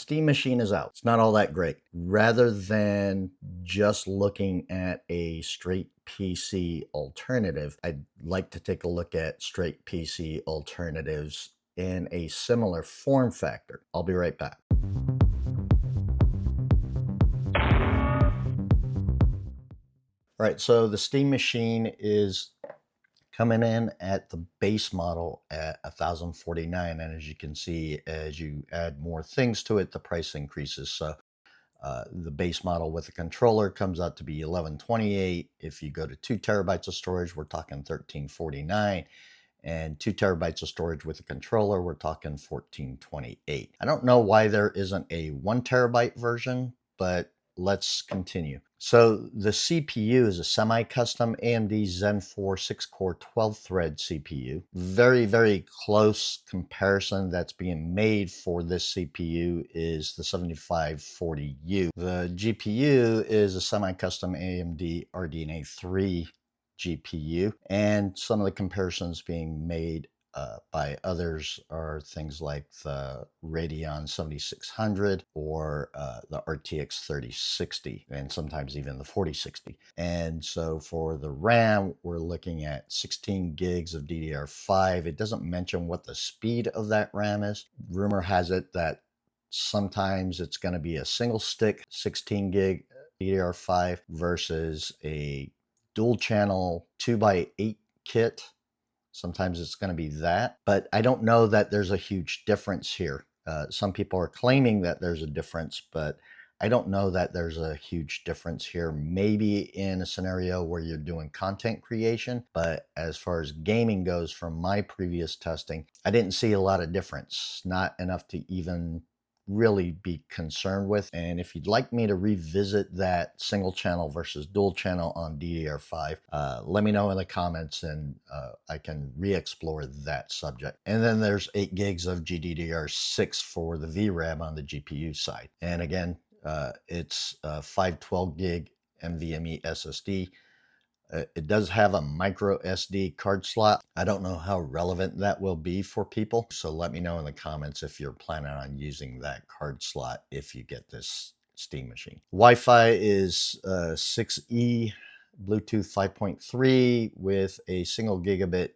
Steam Machine is out. It's not all that great. Rather than just looking at a straight PC alternative, I'd like to take a look at straight PC alternatives in a similar form factor. I'll be right back. All right, so the Steam Machine is coming in at the base model at $1,049, and as you can see, as you add more things to it, the price increases. So the base model with the controller comes out to be $1,128. If you go to 2 terabytes of storage, we're talking $1,349, and 2 terabytes of storage with a controller, we're talking $1,428. I don't know why there isn't a 1 terabyte version, but let's continue. So the CPU is a semi-custom AMD Zen 4 6-core 12-thread CPU. Very, very close comparison that's being made for this CPU is the 7540U. The GPU is a semi-custom AMD RDNA 3 GPU, and some of the comparisons being made by others are things like the Radeon 7600 or the RTX 3060, and sometimes even the 4060. And so for the RAM, we're looking at 16 gigs of DDR5. It doesn't mention what the speed of that RAM is. Rumor has it that sometimes it's going to be a single stick 16 gig DDR5 versus a dual channel 2x8 kit. Sometimes it's going to be that, but I don't know that there's a huge difference here. Some people are claiming that there's a difference, but I don't know that there's a huge difference here. Maybe in a scenario where you're doing content creation, but as far as gaming goes, from my previous testing, I didn't see a lot of difference, not enough to even really be concerned with. And if you'd like me to revisit that single channel versus dual channel on DDR5, let me know in the comments, and I can re-explore that subject. And then there's 8 gigs of GDDR6 for the VRAM on the GPU side. And again, it's 512 gig NVMe SSD. It does have a micro SD card slot. I don't know how relevant that will be for people, so let me know in the comments if you're planning on using that card slot if you get this Steam Machine. Wi-Fi is 6E, Bluetooth 5.3 with a single gigabit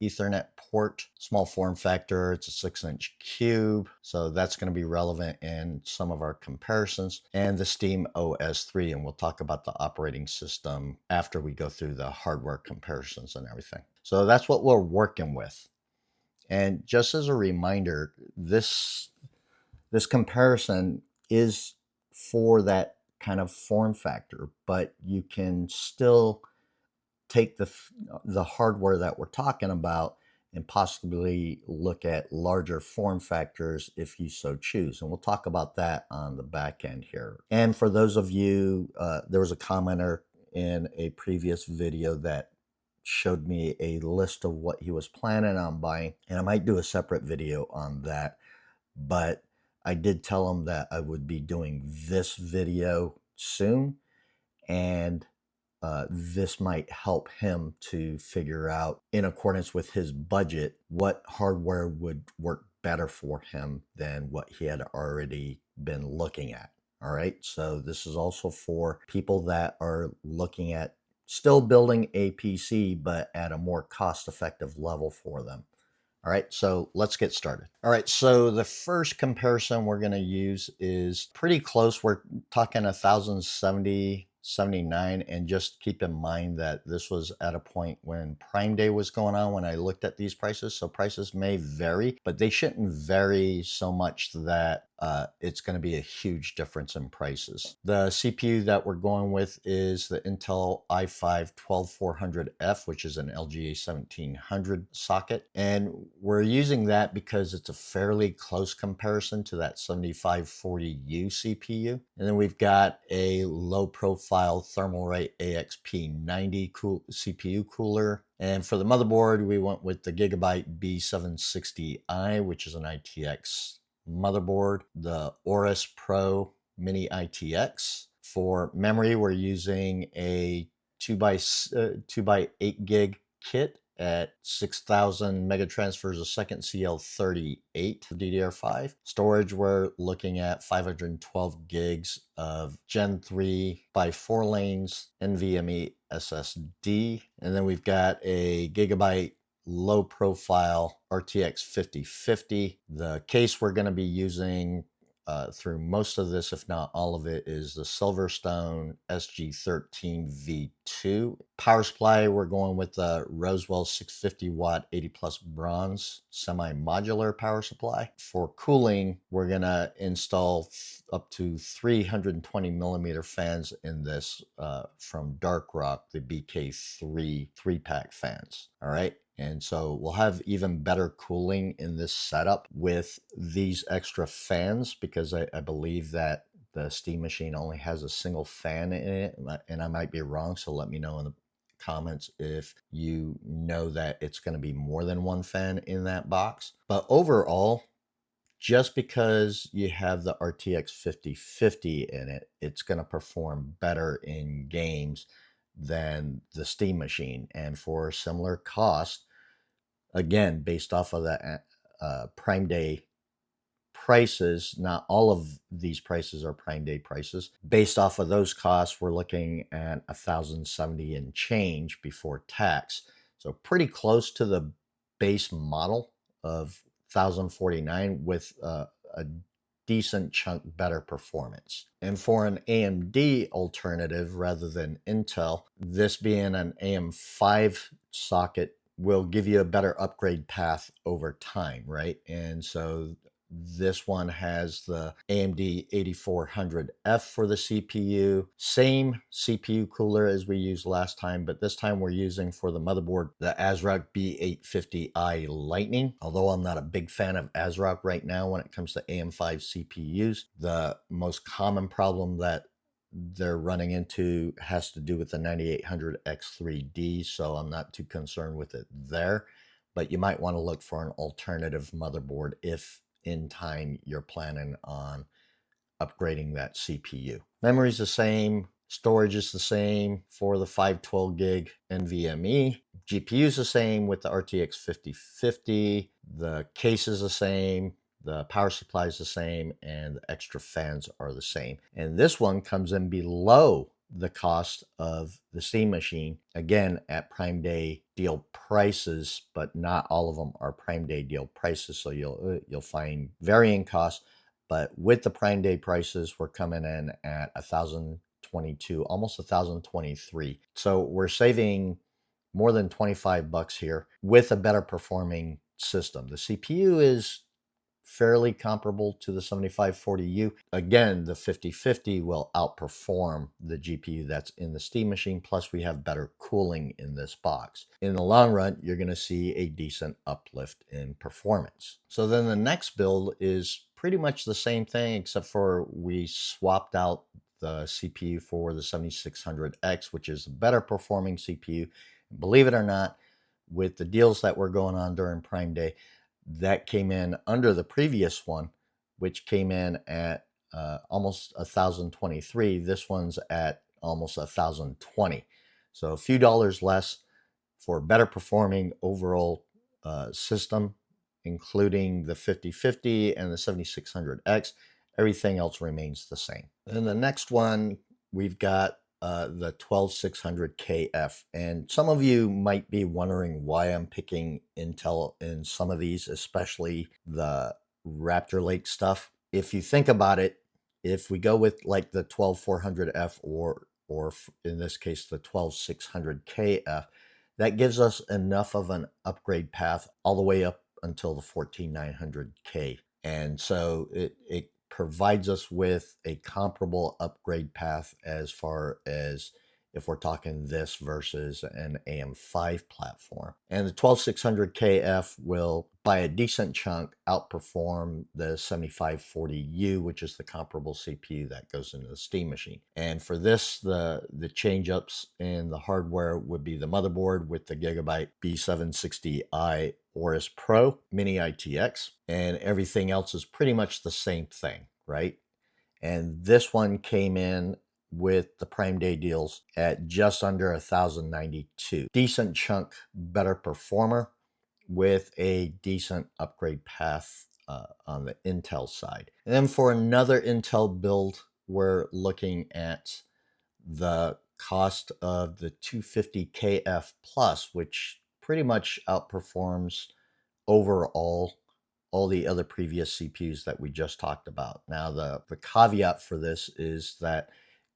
Ethernet port, small form factor. It's a 6-inch cube, so that's going to be relevant in some of our comparisons. And the Steam OS 3, and we'll talk about the operating system after we go through the hardware comparisons and everything. So that's what we're working with. And just as a reminder, this comparison is for that kind of form factor, but you can still take the hardware that we're talking about and possibly look at larger form factors if you so choose. And we'll talk about that on the back end here. And for those of you, there was a commenter in a previous video that showed me a list of what he was planning on buying, and I might do a separate video on that, but I did tell him that I would be doing this video soon, and this might help him to figure out, in accordance with his budget, what hardware would work better for him than what he had already been looking at. All right, so this is also for people that are looking at still building a PC, but at a more cost-effective level for them. All right, so let's get started. All right, so the first comparison we're going to use is pretty close. We're talking 1,070 79, and just keep in mind that this was at a point when Prime Day was going on when I looked at these prices, so prices may vary, but they shouldn't vary so much that it's going to be a huge difference in prices. The CPU that we're going with is the Intel i5-12400F, which is an LGA 1700 socket, and we're using that because it's a fairly close comparison to that 7540U CPU. And then we've got a low profile Thermalright AXP90 CPU cooler. And for the motherboard, we went with the Gigabyte B760i, which is an ITX motherboard, the Aorus Pro Mini ITX. For memory, we're using a 2x8 gig kit at 6,000 megatransfers a second CL38 DDR5. Storage, we're looking at 512 gigs of Gen 3 by 4 lanes NVMe SSD. And then we've got a Gigabyte low profile RTX 5050. The case we're going to be using through most of this, if not all of it, is the Silverstone SG13 V2. Power supply, we're going with the Rosewell 650 watt 80 plus bronze semi-modular power supply. For cooling, we're going to install up to 320 millimeter fans in this from ASRock, the BK3 3-pack fans. All right. And so we'll have even better cooling in this setup with these extra fans, because I believe that the Steam Machine only has a single fan in it, and I might be wrong, so let me know in the comments if you know that it's going to be more than one fan in that box. But overall, just because you have the RTX 5050 in it, it's going to perform better in games than the Steam Machine. And for a similar cost, again, based off of the Prime Day prices, not all of these prices are Prime Day prices. Based off of those costs, we're looking at 1,070 and change before tax. So pretty close to the base model of 1,049 with a decent chunk better performance. And for an AMD alternative rather than Intel, this being an AM5 socket will give you a better upgrade path over time, right? And so this one has the AMD 8400F for the CPU. Same CPU cooler as we used last time, but this time we're using for the motherboard the ASRock B850i Lightning. Although I'm not a big fan of ASRock right now when it comes to AM5 CPUs, the most common problem that they're running into has to do with the 9800X3D, so I'm not too concerned with it there. But you might want to look for an alternative motherboard if in time you're planning on upgrading that CPU. Memory's the same, storage is the same for the 512 gig NVMe. GPU's the same with the RTX 5050. The case is the same. The power supply is the same, and the extra fans are the same. And this one comes in below the cost of the Steam Machine, again at Prime Day deal prices, but not all of them are Prime Day deal prices, so you'll find varying costs. But with the Prime Day prices, we're coming in at 1,022, almost 1,023. So we're saving more than 25 bucks here with a better performing system. The CPU is fairly comparable to the 7540U. Again, the 5050 will outperform the GPU that's in the Steam Machine, plus we have better cooling in this box. In the long run, you're going to see a decent uplift in performance. So then the next build is pretty much the same thing, except for we swapped out the CPU for the 7600X, which is a better performing CPU. Believe it or not, with the deals that were going on during Prime Day, that came in under the previous one, which came in at almost 1,023. This one's at almost 1,020. So a few dollars less for better performing overall system, including the 5050 and the 7600X. Everything else remains the same. Then the next one, we've got the 12600KF. And some of you might be wondering why I'm picking Intel in some of these, especially the Raptor Lake stuff. If you think about it, if we go with like the 12400F or in this case, the 12600KF, that gives us enough of an upgrade path all the way up until the 14900K. And so it provides us with a comparable upgrade path as far as if we're talking this versus an AM5 platform. And the 12600KF will, by a decent chunk, outperform the 7540U, which is the comparable CPU that goes into the Steam Machine. And for this, the change-ups in the hardware would be the motherboard with the Gigabyte B760i Aorus Pro Mini ITX, and everything else is pretty much the same thing, right? And this one came in with the Prime Day deals at just under 1,092. Decent chunk better performer with a decent upgrade path on the Intel side. And then for another Intel build, we're looking at the cost of the 250KF Plus, which pretty much outperforms overall all the other previous CPUs that we just talked about. Now, the caveat for this is that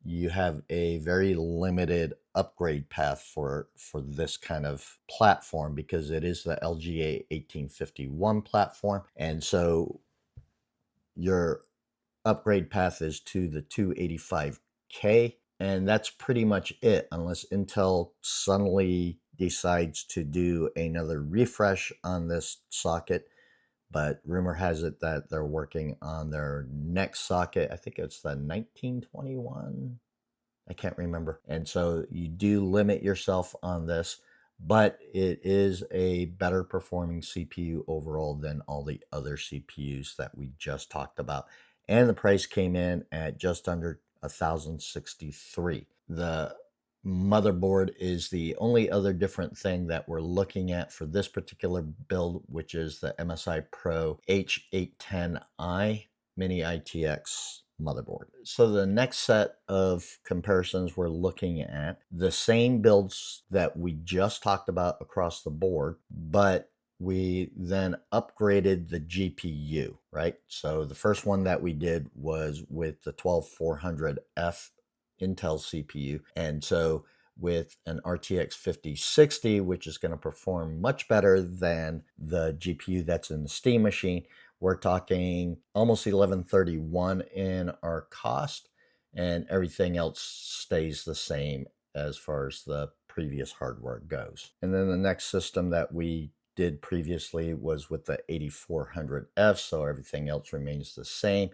you have a very limited upgrade path for this kind of platform because it is the LGA 1851 platform. And so your upgrade path is to the 285K, and that's pretty much it, unless Intel suddenly decides to do another refresh on this socket. But rumor has it that they're working on their next socket. I think it's the 1921. I can't remember. And so you do limit yourself on this, but it is a better performing CPU overall than all the other CPUs that we just talked about. And the price came in at just under 1,063. The motherboard is the only other different thing that we're looking at for this particular build, which is the MSI Pro H810i Mini ITX motherboard. So the next set of comparisons we're looking at the same builds that we just talked about across the board, but we then upgraded the GPU, right? So the first one that we did was with the 12400F Intel CPU. And so with an RTX 5060, which is going to perform much better than the GPU that's in the Steam machine, we're talking almost 1131 in our cost, and everything else stays the same as far as the previous hardware goes. And then the next system that we did previously was with the 8400F, so everything else remains the same,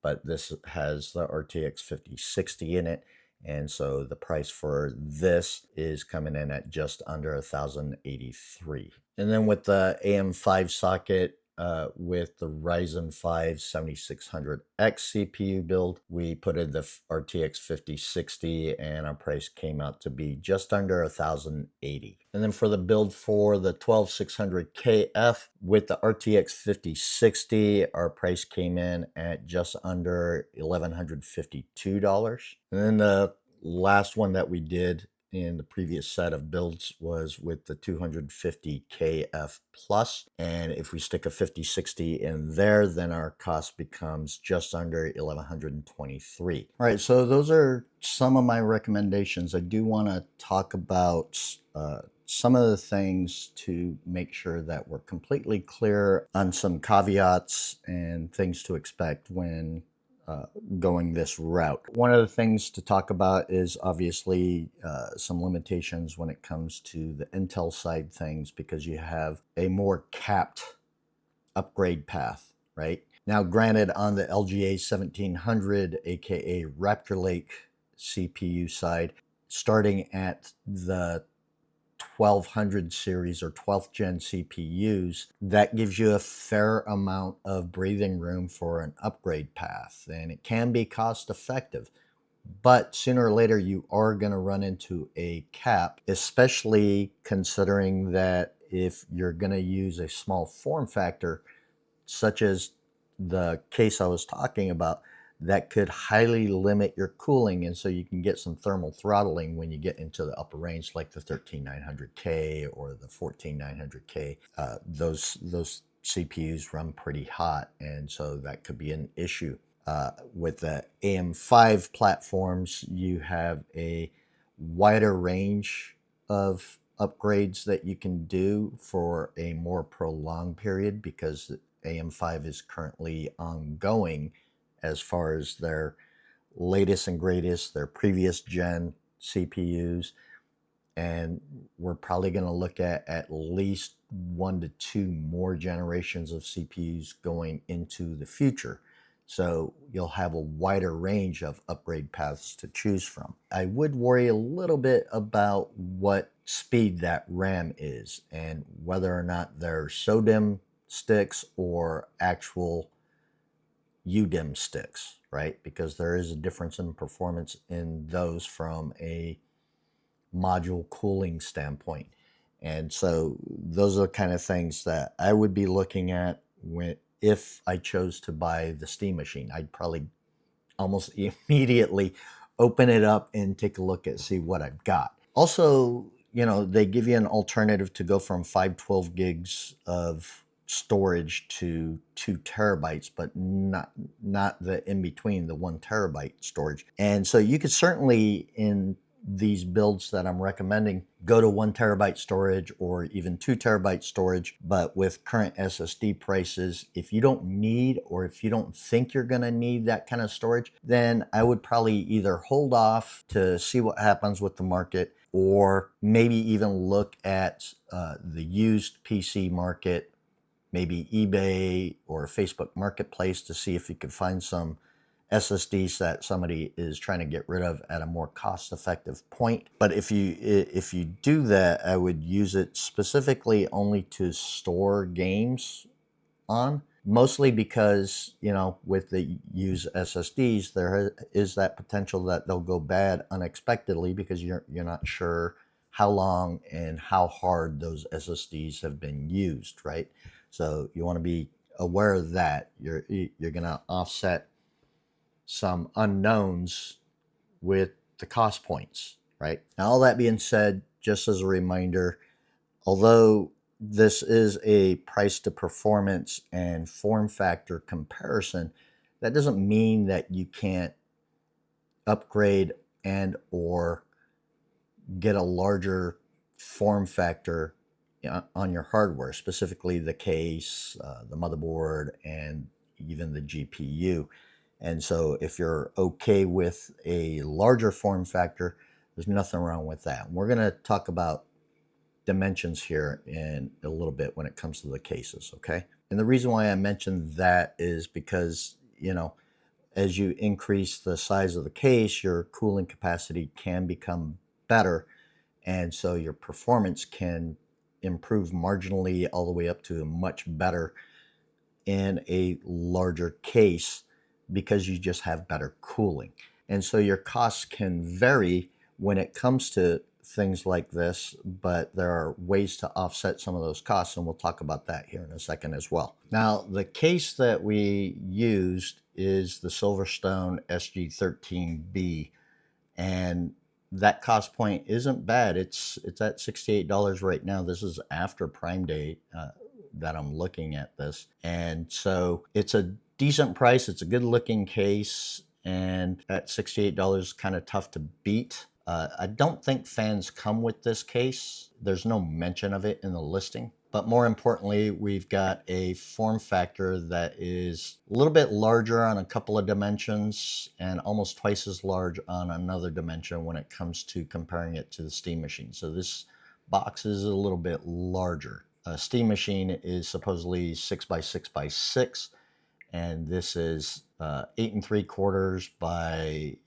but this has the RTX 5060 in it. And so the price for this is coming in at just under 1,083. And then with the AM5 socket, with the Ryzen 5 7600X CPU build, we put in the RTX 5060 and our price came out to be just under 1,080. And then for the build for the 12600KF with the RTX 5060, our price came in at just under $1,152. And then the last one that we did in the previous set of builds was with the 250KF Plus. And if we stick a 5060 in there, then our cost becomes just under $1,123. All right, so those are some of my recommendations. I do want to talk about some of the things to make sure that we're completely clear on some caveats and things to expect when going this route. One of the things to talk about is obviously some limitations when it comes to the Intel side things, because you have a more capped upgrade path, right? Now, granted, on the LGA 1700, aka Raptor Lake CPU side, starting at the 1200 series or 12th gen CPUs, that gives you a fair amount of breathing room for an upgrade path, and it can be cost effective. But sooner or later, you are going to run into a cap, especially considering that if you're going to use a small form factor, such as the case I was talking about, that could highly limit your cooling, and so you can get some thermal throttling when you get into the upper range, like the 13900K or the 14900K. Those CPUs run pretty hot, and so that could be an issue. With the AM5 platforms, you have a wider range of upgrades that you can do for a more prolonged period, because AM5 is currently ongoing as far as their latest and greatest, their previous gen CPUs. And we're probably going to look at least 1 to 2 more generations of CPUs going into the future. So you'll have a wider range of upgrade paths to choose from. I would worry a little bit about what speed that RAM is and whether or not they're SODIMM sticks or actual UDIM sticks, right? Because there is a difference in performance in those from a module cooling standpoint. And so those are the kind of things that I would be looking at if I chose to buy the steam machine. I'd probably almost immediately open it up and take a look at see what I've got. Also, they give you an alternative to go from 512 gigs of storage to 2 terabytes, but not the in between, the 1 terabyte storage. And so you could certainly, in these builds that I'm recommending, go to 1 terabyte storage or even 2 terabyte storage. But with current SSD prices, if you don't need, or if you don't think you're going to need that kind of storage, then I would probably either hold off to see what happens with the market, or maybe even look at the used PC market, maybe eBay or Facebook Marketplace, to see if you could find some SSDs that somebody is trying to get rid of at a more cost-effective point. But if you do that, I would use it specifically only to store games on. Mostly because, with the used SSDs, there is that potential that they'll go bad unexpectedly, because you're not sure how long and how hard those SSDs have been used, right? So you want to be aware of that. You're going to offset some unknowns with the cost points, right? Now, all that being said, just as a reminder, although this is a price to performance and form factor comparison, that doesn't mean that you can't upgrade and or get a larger form factor on your hardware, specifically the case, the motherboard, and even the GPU. And so if you're okay with a larger form factor, there's nothing wrong with that. We're going to talk about dimensions here in a little bit when it comes to the cases, okay? And the reason why I mentioned that is because, as you increase the size of the case, your cooling capacity can become better, and so your performance can improve marginally all the way up to much better in a larger case, because you just have better cooling. And so your costs can vary when it comes to things like this, but there are ways to offset some of those costs, and we'll talk about that here in a second as well. Now, the case that we used is the Silverstone SG13B, and that cost point isn't bad. It's at $68 right now. This is after Prime Day that I'm looking at this, and so it's a decent price. It's a good looking case, and at $68, kind of tough to beat. I don't think fans come with this case. There's no mention of it in the listing. But more importantly, we've got a form factor that is a little bit larger on a couple of dimensions and almost twice as large on another dimension when it comes to comparing it to the Steam Machine. So this box is a little bit larger. A Steam Machine is supposedly 6 by 6 by 6, and this is 8 3/4 by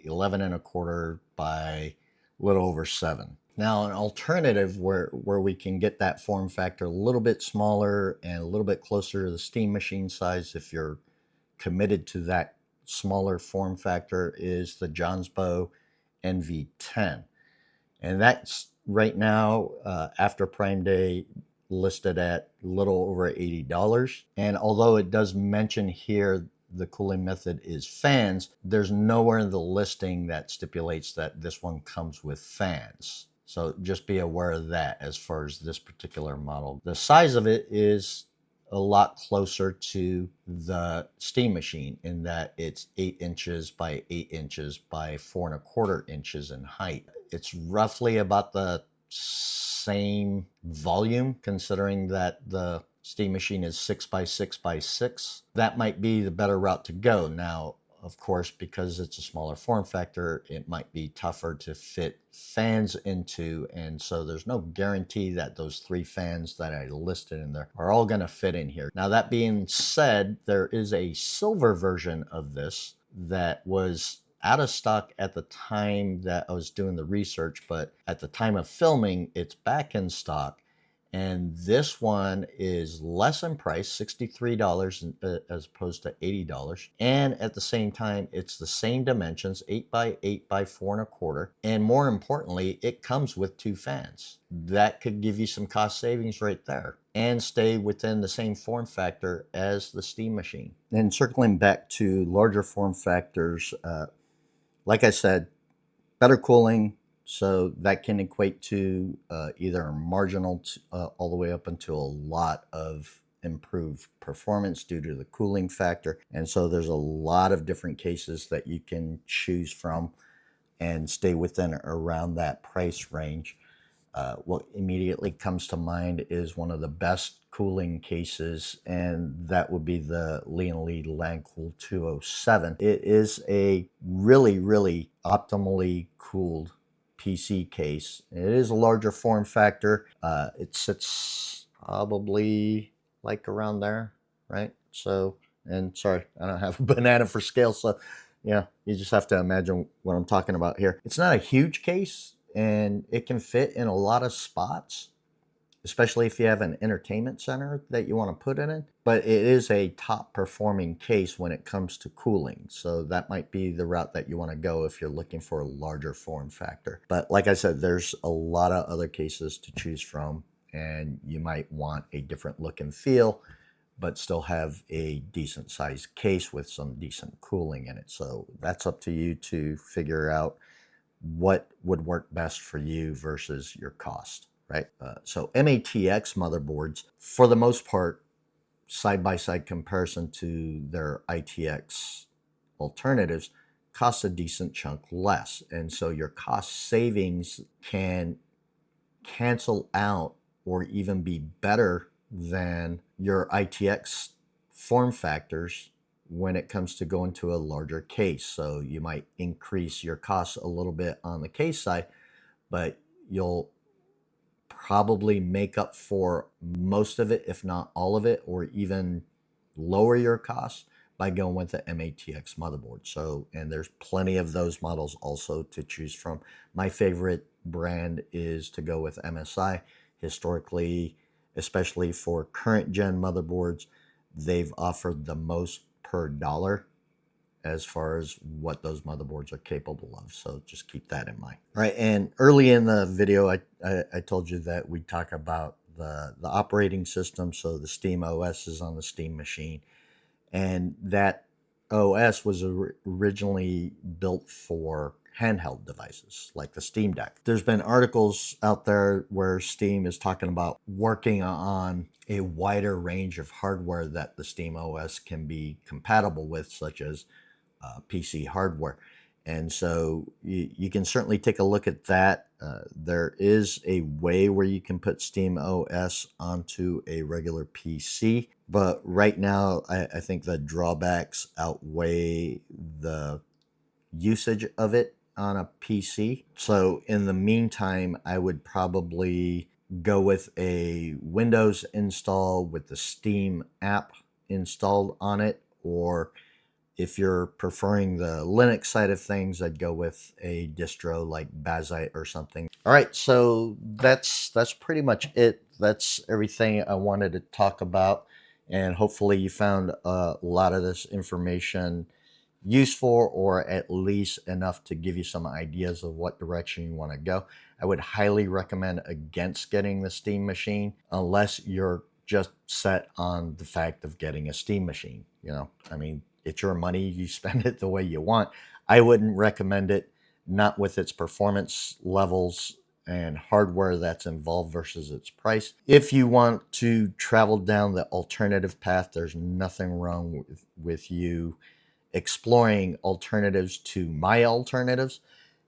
11 1/4 by a little over 7. Now, an alternative where we can get that form factor a little bit smaller and a little bit closer to the Steam Machine size, if you're committed to that smaller form factor, is the Johnsbow NV10. And that's right now, after Prime Day, listed at a little over $80. And although it does mention here the cooling method is fans, there's nowhere in the listing that stipulates that this one comes with fans. So just be aware of that as far as this particular model. The size of it is a lot closer to the Steam Machine in that it's 8 inches by 8 inches by 4 1/4 inches in height. It's roughly about the same volume, considering that the Steam Machine is 6 by 6 by 6. That might be the better route to go. Now, of course, because it's a smaller form factor, it might be tougher to fit fans into, and so there's no guarantee that those 3 fans that I listed in there are all going to fit in here. Now, that being said, there is a silver version of this that was out of stock at the time that I was doing the research, but at the time of filming, it's back in stock. And this one is less in price, $63 as opposed to $80. And at the same time, it's the same dimensions, 8 by 8 by 4.25. And more importantly, it comes with 2 fans. That could give you some cost savings right there and stay within the same form factor as the Steam Machine. And circling back to larger form factors, like I said, better cooling, so that can equate to either marginal all the way up into a lot of improved performance due to the cooling factor. And so there's a lot of different cases that you can choose from and stay within around that price range. What immediately comes to mind is one of the best cooling cases, and that would be the Lee & Lee LandCool 207. It is a really, really optimally cooled PC case. It is a larger form factor. It sits probably like around there, right? So, and sorry, I don't have a banana for scale, so yeah, you just have to imagine what I'm talking about here. It's not a huge case, and it can fit in a lot of spots, especially if you have an entertainment center that you want to put it in. But it is a top performing case when it comes to cooling. So that might be the route that you want to go if you're looking for a larger form factor. But like I said, there's a lot of other cases to choose from, and you might want a different look and feel, but still have a decent sized case with some decent cooling in it. So that's up to you to figure out what would work best for you versus your cost, right? So MATX motherboards, for the most part, side-by-side comparison to their ITX alternatives, cost a decent chunk less. And so your cost savings can cancel out or even be better than your ITX form factors when it comes to going to a larger case. So you might increase your costs a little bit on the case side, but you'll probably make up for most of it, if not all of it, or even lower your costs by going with the MATX motherboard. So, and there's plenty of those models also to choose from. My favorite brand is to go with MSI. Historically, especially for current gen motherboards, they've offered the most per dollar as far as what those motherboards are capable of. So just keep that in mind. All right, and early in the video, I told you that we talk about the operating system. So the Steam OS is on the Steam machine, and that OS was originally built for handheld devices like the Steam Deck. There's been articles out there where Steam is talking about working on a wider range of hardware that the Steam OS can be compatible with, such as PC hardware. And so you can certainly take a look at that. There is a way where you can put Steam OS onto a regular PC, but right now I think the drawbacks outweigh the usage of it on a PC. So in the meantime, I would probably go with a Windows install with the Steam app installed on it, or if you're preferring the Linux side of things, I'd go with a distro like Bazite or something. All right, so that's pretty much it. That's everything I wanted to talk about, and hopefully you found a lot of this information useful, or at least enough to give you some ideas of what direction you want to go. I would highly recommend against getting the Steam machine unless you're just set on the fact of getting a Steam machine. You know, I mean, it's your money, you spend it the way you want. I wouldn't recommend it, not with its performance levels and hardware that's involved versus its price. If you want to travel down the alternative path, there's nothing wrong with you exploring alternatives to my alternatives.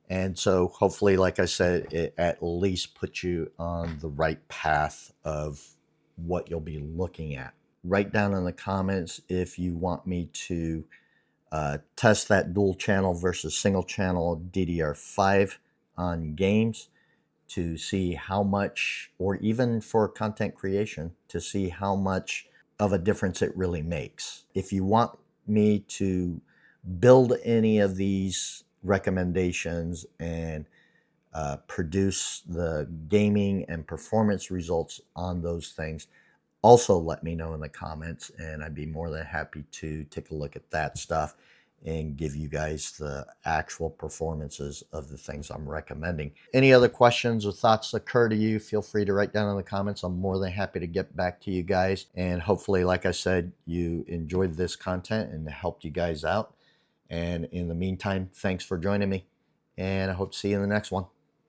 And so hopefully, like I said, it at least puts you on the right path of what you'll be looking at. Write down in the comments if you want me to test that dual channel versus single channel DDR5 on games to see how much, or even for content creation, to see how much of a difference it really makes. If you want me to build any of these recommendations and produce the gaming and performance results on those things, also let me know in the comments, and I'd be more than happy to take a look at that stuff and give you guys the actual performances of the things I'm recommending. Any other questions or thoughts occur to you, feel free to write down in the comments. I'm more than happy to get back to you guys. And hopefully, like I said, you enjoyed this content and helped you guys out. And in the meantime, thanks for joining me, and I hope to see you in the next one.